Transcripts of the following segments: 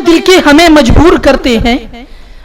دل کے ہمیں مجبور کرتے ہیں،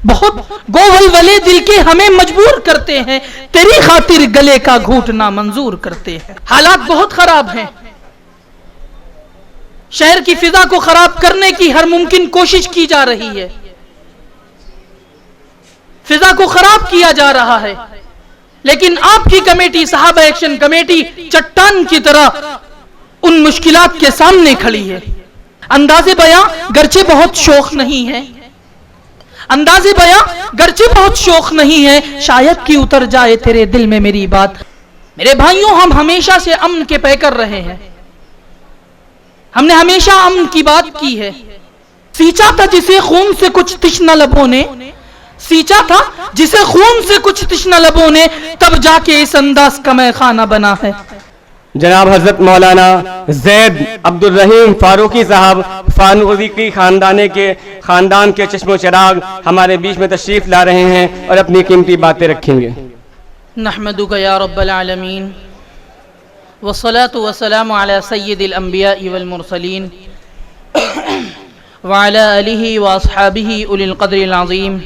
بہت گوولولے دل کے ہمیں مجبور کرتے ہیں، تیری خاطر گلے کا گھونٹنا منظور کرتے ہیں۔ حالات بہت خراب ہیں، شہر کی فضا کو خراب کرنے کی ہر ممکن کوشش کی جا رہی ہے، فضا کو خراب کیا جا رہا ہے، لیکن آپ کی کمیٹی صحابہ ایکشن کمیٹی چٹان کی طرح ان مشکلات کے سامنے کھڑی ہے۔ انداز بیاں گرچہ بہت شوق نہیں ہے، انداز بیاں گرچہ بہت شوق نہیں ہے، شاید کہ اتر جائے تیرے دل میں میری بات۔ میرے بھائیوں، ہم ہمیشہ سے امن کے پیکر رہے ہیں، ہم نے ہمیشہ امن کی بات کی ہے۔ سینچا تھا جسے خون سے کچھ تشنہ لبوں نے، سینچا تھا جسے خون سے کچھ تشنہ لبوں نے، تب جا کے اس انداز کا میں خانہ بنا ہے۔ جناب حضرت مولانا زید عبد الرحیم فاروقی صاحب فانوزی کی خاندان کے چشم و چراغ ہمارے بیچ میں تشریف لا رہے ہیں اور اپنی قیمتی باتیں رکھیں گے۔ نحمدک یا رب العالمین والصلاة والسلام علی سید الانبیاء والمرسلین وعلی آلہ واصحابہ اولی القدر العظیم،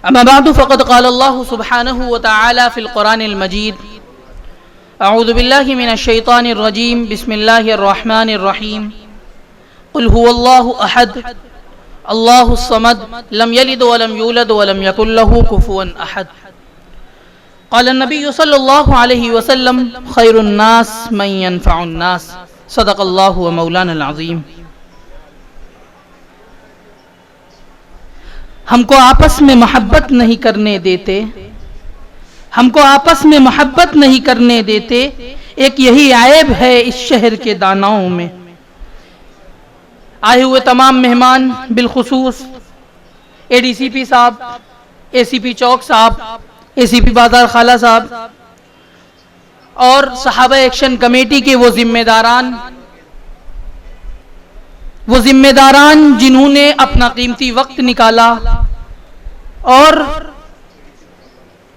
اما بعد فقد قال اللہ سبحانہ وتعالی فی القرآن المجید: اعوذ باللہ من الشیطان الرجیم، بسم اللہ الرحمن الرحیم، قل هو اللہ احد اللہ الصمد لم یلد ولم یولد ولم یکن له کفوا احد۔ قال النبی صلی اللہ علیہ وسلم: خیر الناس من ينفع الناس، صدق اللہ و مولانا العظیم۔ ہم کو آپس میں محبت نہیں کرنے دیتے، ہم کو آپس میں محبت نہیں کرنے دیتے، ایک یہی عیب ہے اس شہر کے داناؤں میں۔ آئے ہوئے تمام مہمان، بالخصوص اے ڈی سی پی صاحب، اے سی پی چوک صاحب، اے سی پی بازار خالہ صاحب اور صحابہ ایکشن کمیٹی کے وہ ذمہ داران جنہوں نے اپنا قیمتی وقت نکالا اور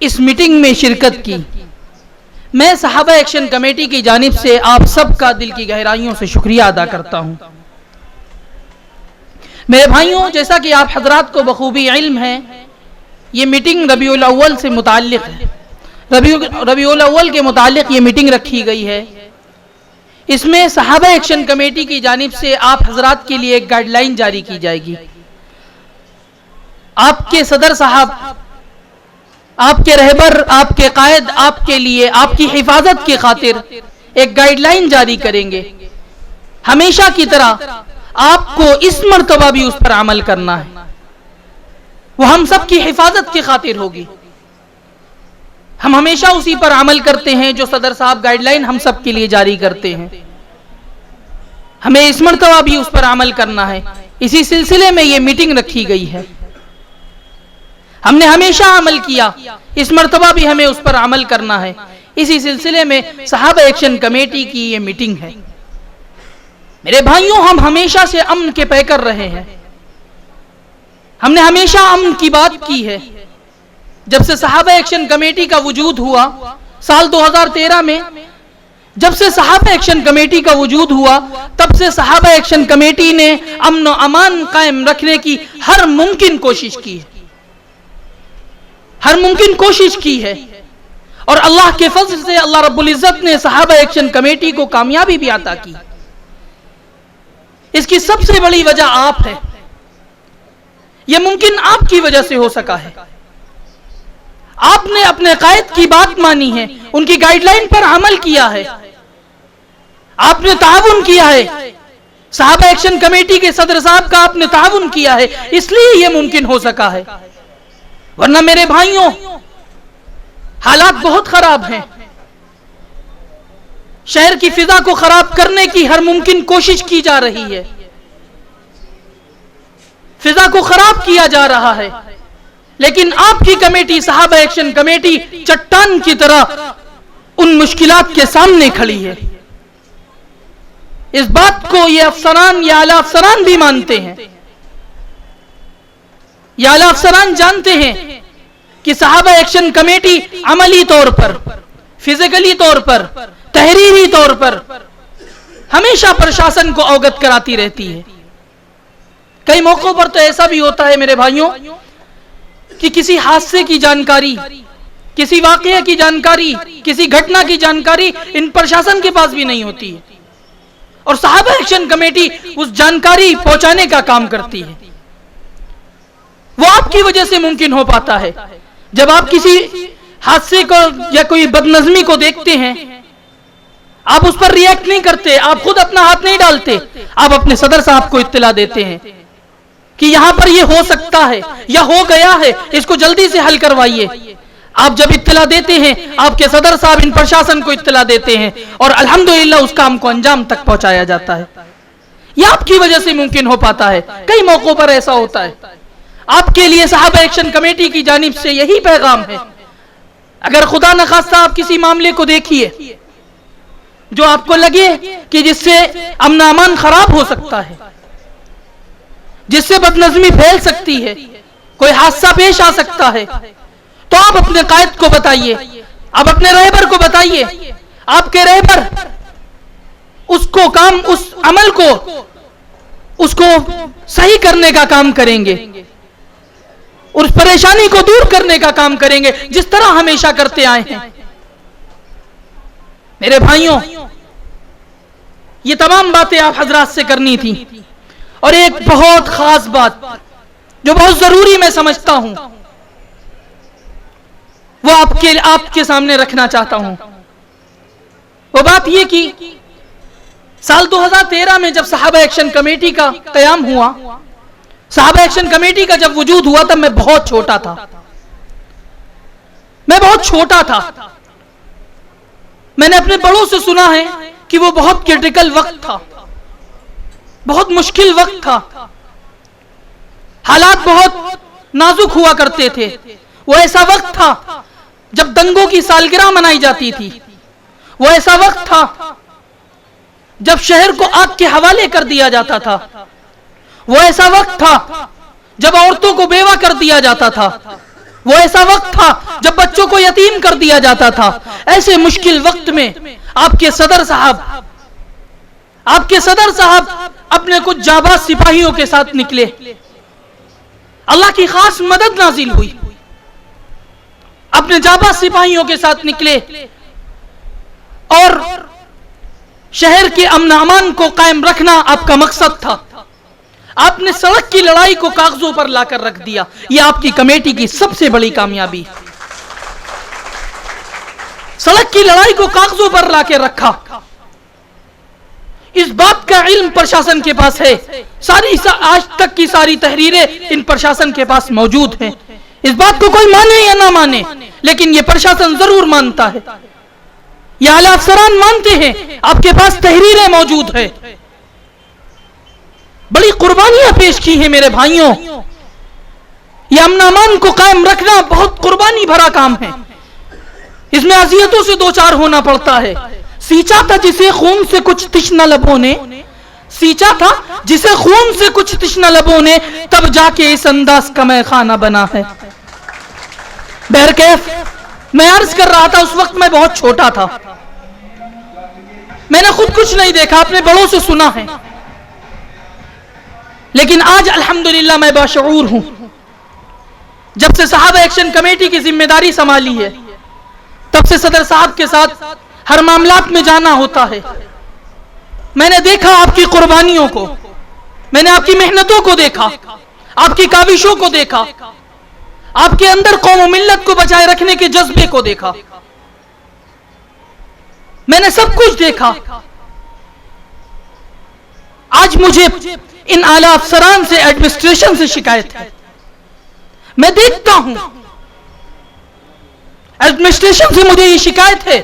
اس میٹنگ میں شرکت کی، میں صحابہ ایکشن کمیٹی کی جانب سے آپ سب کا دل کی گہرائیوں سے شکریہ ادا کرتا ہوں۔ میرے بھائیوں، جیسا کہ آپ حضرات کو بخوبی علم ہے، یہ میٹنگ ربیع الاول سے متعلق ہے، ربیع الاول کے متعلق یہ میٹنگ رکھی گئی ہے۔ اس میں صحابہ ایکشن کمیٹی کی جانب سے آپ حضرات کے لیے ایک گائیڈ لائن جاری کی جائے گی۔ آپ کے صدر صاحب، آپ کے رہبر، آپ کے قائد آپ کے لیے، آپ کی حفاظت کی خاطر ایک گائیڈ لائن جاری کریں گے۔ ہمیشہ کی طرح آپ کو اس مرتبہ بھی اس پر عمل کرنا ہے، وہ ہم سب کی حفاظت کی خاطر ہوگی۔ ہم ہمیشہ اسی پر عمل کرتے ہیں جو صدر صاحب گائیڈ لائن ہم سب کے لیے جاری کرتے ہیں، ہمیں اس مرتبہ بھی اس پر عمل کرنا ہے۔ اسی سلسلے میں یہ میٹنگ رکھی گئی ہے۔ ہم نے ہمیشہ عمل کیا، اس مرتبہ بھی ہمیں اس پر عمل کرنا ہے۔ اسی سلسلے میں صحابہ ایکشن کمیٹی کی یہ میٹنگ ہے۔ میرے بھائیوں، ہم ہمیشہ سے امن کے پیکر رہے ہیں، ہم نے ہمیشہ امن کی بات کی ہے۔ جب سے صحابہ ایکشن کمیٹی کا وجود ہوا سال 2013 میں، جب سے صحابہ ایکشن کمیٹی کا وجود ہوا، تب سے صحابہ ایکشن کمیٹی نے امن و امان قائم رکھنے کی ہر ممکن کوشش کی ہے، ہر ممکن کوشش کی ہے، اور اللہ کے فضل سے اللہ رب العزت نے صحابہ ایکشن کمیٹی کو کامیابی بھی عطا کی۔ اس کی سب سے بڑی وجہ آپ ہے، یہ ممکن آپ کی وجہ سے ہو سکا ہے۔ آپ نے اپنے قائد کی بات مانی ہے، ان کی گائیڈ لائن پر عمل کیا ہے، آپ نے تعاون کیا ہے، صحابہ ایکشن کمیٹی کے صدر صاحب کا آپ نے تعاون کیا ہے، اس لیے یہ ممکن ہو سکا ہے۔ ورنہ میرے بھائیوں، حالات بہت خراب ہیں، شہر کی فضا کو خراب کرنے کی ہر ممکن کوشش کی جا رہی ہے، فضا کو خراب کیا جا رہا ہے، لیکن آپ کی کمیٹی صحابہ ایکشن کمیٹی چٹان کی طرح ان مشکلات کے سامنے کھڑی ہے۔ اس بات کو یہ افسران یا اعلیٰ افسران بھی مانتے ہیں، یہ اعلیٰ افسران جانتے ہیں کہ صحابہ ایکشن کمیٹی عملی طور پر، فزیکلی طور پر، تحریری طور پر ہمیشہ پرشاسن کو اوگت کراتی رہتی ہے، کئی موقعوں پر تو ایسا بھی ہوتا ہے میرے بھائیوں کہ کسی حادثے کی جانکاری، کسی واقعے کی جانکاری، کسی گھٹنا کی جانکاری ان پرشاسن کے پاس بھی نہیں ہوتی ہے، اور صحابہ ایکشن کمیٹی اس جانکاری پہنچانے کا کام کرتی ہے۔ وہ آپ کی وجہ سے ممکن ہو پاتا ہے۔ جب آپ کسی حادثے کو یا کوئی بدنظمی کو دیکھتے ہیں، آپ اس پر ریئیکٹ نہیں کرتے، آپ خود اپنا ہاتھ نہیں ڈالتے، آپ اپنے صدر صاحب کو اطلاع دیتے ہیں کہ یہاں پر یہ ہو سکتا ہے یا ہو گیا ہے، اس کو جلدی سے حل کروائیے۔ آپ جب اطلاع دیتے ہیں، آپ کے صدر صاحب ان پرشاسن کو اطلاع دیتے ہیں، اور الحمدللہ اس کام کو انجام تک پہنچایا جاتا ہے۔ یہ آپ کی وجہ سے ممکن ہو پاتا ہے۔ کئی موقعوں پر ایسا ہوتا ہے۔ آپ کے لیے صحابہ ایکشن کمیٹی کی جانب سے یہی پیغام ہے، اگر خدا نخواستہ آپ کسی معاملے کو دیکھیے جو آپ کو لگے کہ جس سے امن امان خراب ہو سکتا ہے، جس سے بدنظمی پھیل سکتی ہے، کوئی حادثہ پیش آ سکتا ہے، تو آپ اپنے قائد کو بتائیے، آپ اپنے رہبر کو بتائیے۔ آپ کے رہبر اس عمل کو اس کو صحیح کرنے کا کام کریں گے، اور اس پریشانی کو دور کرنے کا کام کریں گے، جس طرح ہمیشہ کرتے آئے ہیں۔ میرے بھائیوں، یہ تمام باتیں آپ حضرات سے کرنی تھی، اور ایک بہت خاص بات جو بہت ضروری میں سمجھتا ہوں، وہ آپ کے سامنے رکھنا چاہتا ہوں۔ وہ بات یہ کہ سال 2013 میں جب صحابہ ایکشن کمیٹی کا قیام ہوا، صحابہ ایکشن کمیٹی کا جب وجود ہوا، تب میں بہت چھوٹا تھا۔ میں نے اپنے بڑوں سے سنا ہے کہ وہ بہت کرٹیکل وقت تھا، بہت مشکل وقت تھا، حالات بہت نازک ہوا کرتے تھے۔ وہ ایسا وقت تھا جب دنگوں کی سالگرہ منائی جاتی تھی، وہ ایسا وقت تھا جب شہر کو آگ کے حوالے کر دیا جاتا تھا، وہ ایسا وقت تھا جب عورتوں کو بیوہ کر دیا جاتا تھا، وہ ایسا وقت تھا جب بچوں کو یتیم کر دیا جاتا تھا۔ ایسے مشکل وقت میں آپ کے صدر صاحب اپنے کچھ جانباز سپاہیوں کے ساتھ نکلے، اللہ کی خاص مدد نازل ہوئی، اپنے جانباز سپاہیوں کے ساتھ نکلے، اور شہر کے امن امان کو قائم رکھنا آپ کا مقصد تھا۔ آپ نے سڑک کی لڑائی کو کاغذوں پر لا کر رکھ دیا۔ یہ آپ کی کمیٹی کی سب سے بڑی کامیابی، سڑک کی لڑائی کو کاغذوں پر لا کے رکھا۔ اس بات کا علم پرشاسن کے پاس ہے، آج تک کی ساری تحریریں ان پرشاسن کے پاس موجود ہیں۔ اس بات کو کوئی مانے یا نہ مانے، لیکن یہ پرشاسن ضرور مانتا ہے، یہ اعلیٰ افسران مانتے ہیں، آپ کے پاس تحریریں موجود ہیں۔ بڑی قربانیاں پیش کی ہیں میرے بھائیوں۔ یہ امن امان کو قائم رکھنا بہت قربانی بھرا کام ہے، اس میں اذیتوں سے دوچار ہونا پڑتا ہے۔ سینچا تھا جسے خون سے کچھ تشنہ لبوں نے، سینچا تھا جسے خون سے کچھ تشنہ لبوں نے، تب جا کے اس انداز کا میں خانہ بنا ہے۔ بہرکیف میں عرض کر رہا تھا، اس وقت میں بہت چھوٹا تھا، میں نے خود کچھ نہیں دیکھا، اپنے بڑوں سے سنا ہے، لیکن آج الحمدللہ میں باشعور ہوں۔ جب سے صحابہ ایکشن کمیٹی کی ذمہ داری سنبھالی ہے، تب سے صدر صاحب کے ساتھ ہر معاملات میں جانا ہوتا ہے۔ میں نے دیکھا آپ کی قربانیوں کو، میں نے آپ کی محنتوں کو دیکھا، آپ کی کاوشوں کو دیکھا، آپ کے اندر قوم و ملت کو بچائے رکھنے کے جذبے کو دیکھا، میں نے سب کچھ دیکھا۔ آج مجھے ان اعلیٰ افسران سے، ایڈمنسٹریشن سے شکایت ہے، میں دیکھتا ہوں ایڈمنسٹریشن سے مجھے یہ شکایت ہے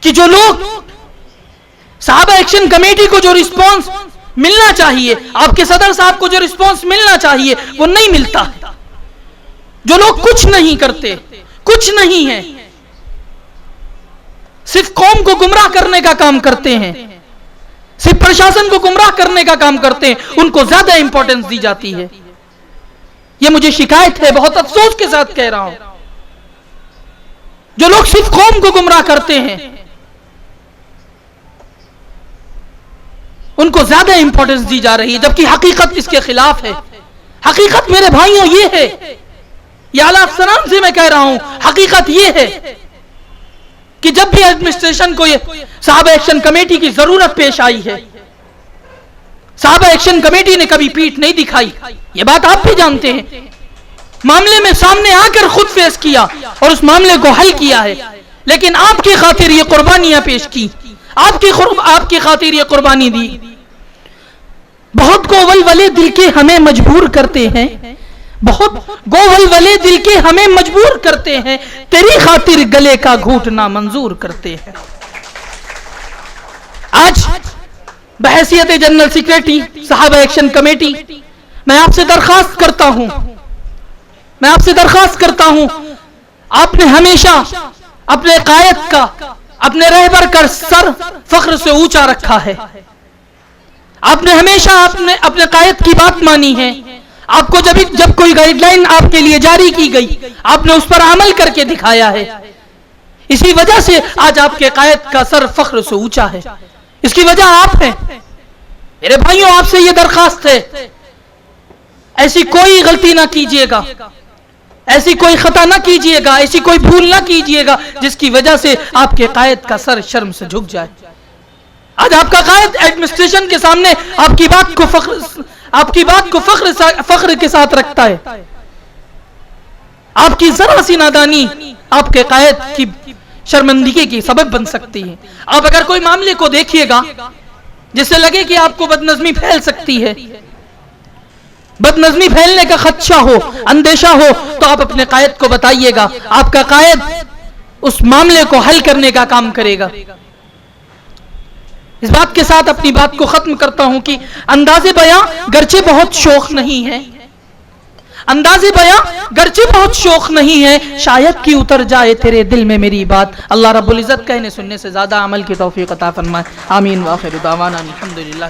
کہ جو لوگ صحابہ ایکشن کمیٹی کو جو رسپانس ملنا چاہیے، آپ کے صدر صاحب کو جو رسپانس ملنا چاہیے، وہ نہیں ملتا ہے۔ جو لوگ کچھ نہیں کرتے، کچھ نہیں ہے، صرف قوم کو گمراہ کرنے کا کام کرتے ہیں، صرف پرشاسن کو گمراہ کرنے کا کام کرتے ہیں، ان کو زیادہ امپورٹنس دی جاتی ہے۔ یہ مجھے شکایت ہے، بہت افسوس کے ساتھ کہہ رہا ہوں۔ جو لوگ صرف قوم کو گمراہ کرتے ہیں، ان کو زیادہ امپورٹنس دی جا رہی ہے، جبکہ حقیقت اس کے خلاف ہے۔ حقیقت میرے بھائیوں یہ ہے، یہ اعلیٰ افسران سے میں کہہ رہا ہوں، حقیقت یہ ہے کہ جب بھی ایڈمنسٹریشن کو یہ صحابہ ایکشن کمیٹی کی ضرورت پیش آئی ہے، صحابہ ایکشن کمیٹی نے کبھی پیٹھ نہیں دکھائی، یہ بات آپ بھی جانتے ہیں۔ معاملے میں سامنے آ کر خود فیس کیا اور اس معاملے کو حل کیا ہے، لیکن آپ کی خاطر یہ قربانیاں پیش کی، آپ کی خاطر یہ قربانی دی۔ بہت گوول والے دل کے ہمیں مجبور کرتے ہیں، بہت گوول والے دل کے ہمیں مجبور کرتے ہیں، تیری خاطر گلے کا گھونٹنا منظور کرتے ہیں۔ آج بحیثیت جنرل سیکریٹری صحابہ ایکشن کمیٹی میں آپ سے درخواست کرتا ہوں، آپ نے ہمیشہ اپنے قائد کا، اپنے رہبر کا سر فخر سے اونچا رکھا ہے، آپ نے ہمیشہ اپنے قائد کی بات مانی ہے، آپ کو جب کوئی گائیڈ لائن آپ کے لیے جاری کی گئی آپ نے اس پر عمل کر کے دکھایا ہے، اسی وجہ سے آج آپ کے قائد کا سر فخر سے اونچا ہے، اس کی وجہ آپ ہیں۔ میرے بھائیوں، آپ سے یہ درخواست ہے، ایسی کوئی غلطی نہ کیجیے گا، ایسی کوئی خطا نہ کیجیے گا، ایسی کوئی بھول نہ کیجیے گا جس کی وجہ سے آپ کے قائد کا سر شرم سے جھک جائے۔ آج آپ کا قائد ایڈمنسٹریشن کے سامنے آپ کی بات کو فخر کے ساتھ رکھتا ہے۔ آپ کی ذرا سی نادانی آپ کے قائد کی شرمندگی کی سبب بن سکتی ہے۔ آپ اگر کوئی معاملے کو دیکھیے گا جس سے لگے کہ آپ کو بدنظمی پھیل سکتی ہے، بدنظمی پھیلنے کا خدشہ ہو، اندیشہ ہو، تو آپ اپنے قائد کو بتائیے گا، آپ کا قائد اس معاملے کو حل کرنے کا کام کرے گا۔ اس بات کے ساتھ اپنی بات کو ختم کرتا ہوں کہ انداز بیاں گرچہ بہت شوق نہیں ہے، شاید کہ اتر جائے تیرے دل میں میری بات۔ اللہ رب العزت کہنے سننے سے زیادہ عمل کی توفیق عطا فرمائے، آمین۔ وآخر دعوانا الحمدللہ۔